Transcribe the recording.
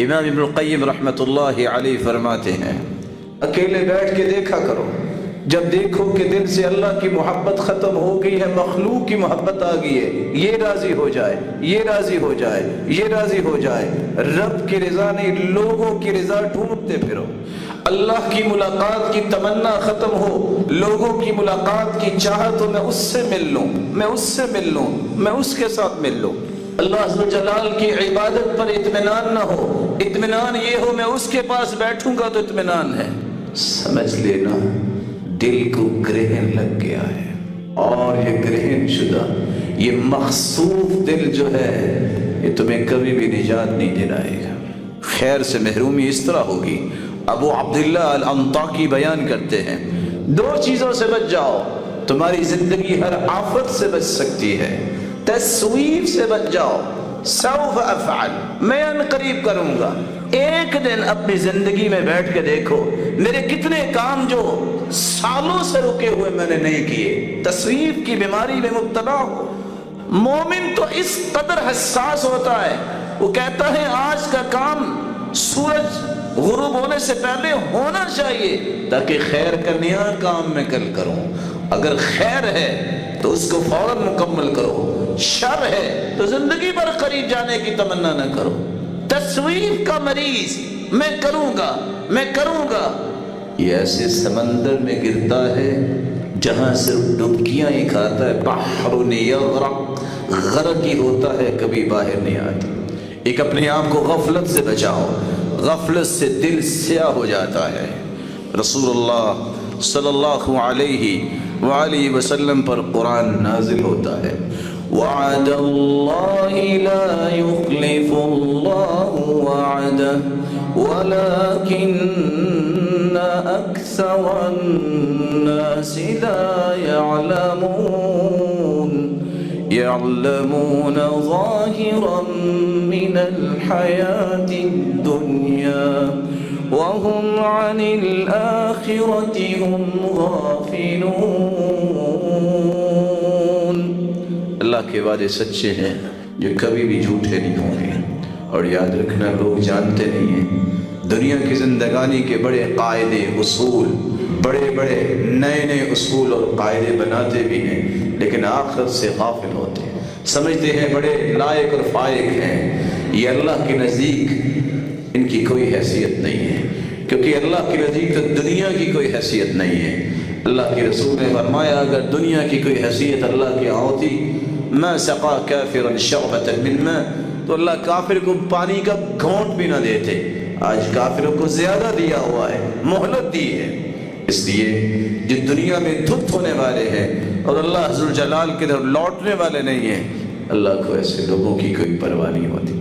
امام ابن القیم رحمۃ اللہ علیہ فرماتے ہیں اکیلے بیٹھ کے دیکھا کرو، جب دیکھو کہ دل سے اللہ کی محبت ختم ہو گئی ہے، مخلوق کی محبت آ گئی ہے، یہ راضی ہو جائے، یہ راضی ہو جائے، یہ راضی ہو جائے، رب کی رضا نہیں لوگوں کی رضا ڈھونڈتے پھرو۔ اللہ کی ملاقات کی تمنا ختم ہو، لوگوں کی ملاقات کی چاہت ہو، میں اس سے مل لوں، میں اس سے مل لوں، میں اس کے ساتھ مل لوں۔ اللہ عز و جلال کی عبادت پر اطمینان نہ ہو، اطمینان یہ ہو میں اس کے پاس بیٹھوں گا تو اطمینان ہے، سمجھ لینا دل کو گرہن لگ گیا ہے، اور یہ گرہن شدہ یہ مخصوف دل جو ہے یہ تمہیں کبھی بھی نجات نہیں دلائے گا۔ خیر سے محرومی اس طرح ہوگی، ابو عبداللہ الانطاکی بیان کرتے ہیں دو چیزوں سے بچ جاؤ، تمہاری زندگی ہر آفت سے بچ سکتی ہے۔ تسویف سے بچ جاؤ، سوف افعل، میں ان قریب کروں گا۔ ایک دن اپنی زندگی میں بیٹھ کے دیکھو میرے کتنے کام جو سالوں سے رکے ہوئے میں نے نہیں کیے۔ تسویف کی بیماری میں مبتلا ہو، مومن تو اس قدر حساس ہوتا ہے، وہ کہتا ہے آج کا کام سورج غروب ہونے سے پہلے ہونا چاہیے تاکہ خیر کا نیا کام میں کل کروں۔ اگر خیر ہے تو اس کو فوراً مکمل کرو، شر ہے تو زندگی بھر قریب جانے کی تمنا نہ کرو۔ تسویف کا مریض میں کروں گا، میں کروں گا، یہ ایسے سمندر میں گرتا ہے جہاں صرف ڈبکیاں ہی کھاتا ہے، بحر یغرق، غرق ہی ہوتا ہے، کبھی باہر نہیں آتا۔ ایک اپنے آپ کو غفلت سے بچاؤ، غفلت سے دل سیاہ ہو جاتا ہے۔ رسول اللہ صلی اللہ علیہ وآلہ وسلم پر قرآن نازل ہوتا ہے، وعد اللہ لا یخلف اللہ وعدہ ولکن اکثر الناس لا يعلمون ظاہرا من الحیاة الدنیا وهم عن الآخرة هم غافلون۔ اللہ کے وعدے سچے ہیں جو کبھی بھی جھوٹے نہیں ہوں گے، اور یاد رکھنا لوگ جانتے نہیں ہیں دنیا کی زندگانی کے بڑے قاعدے اصول، بڑے بڑے نئے نئے اصول اور قاعدے بناتے بھی ہیں، لیکن آخرت سے غافل ہوتے ہیں، سمجھتے ہیں بڑے لائق اور فائق ہیں، یہ اللہ کے نزدیک ان کی کوئی حیثیت نہیں ہے، کیونکہ اللہ کے نزدیک تو دنیا کی کوئی حیثیت نہیں ہے۔ اللہ کے رسول نے فرمایا اگر دنیا کی کوئی حیثیت اللہ کی ہوتی ما سقا کافرا شربۃ من ماء، تو اللہ کافر کو پانی کا گھونٹ بھی نہ دیتے۔ آج کافروں کو زیادہ دیا ہوا ہے، مہلت دی ہے، اس لیے جو دنیا میں دھت ہونے والے ہیں اور اللہ عز و جلال کی طرف لوٹنے والے نہیں ہیں، اللہ کو ایسے لوگوں کی کوئی پرواہ نہیں ہوتی۔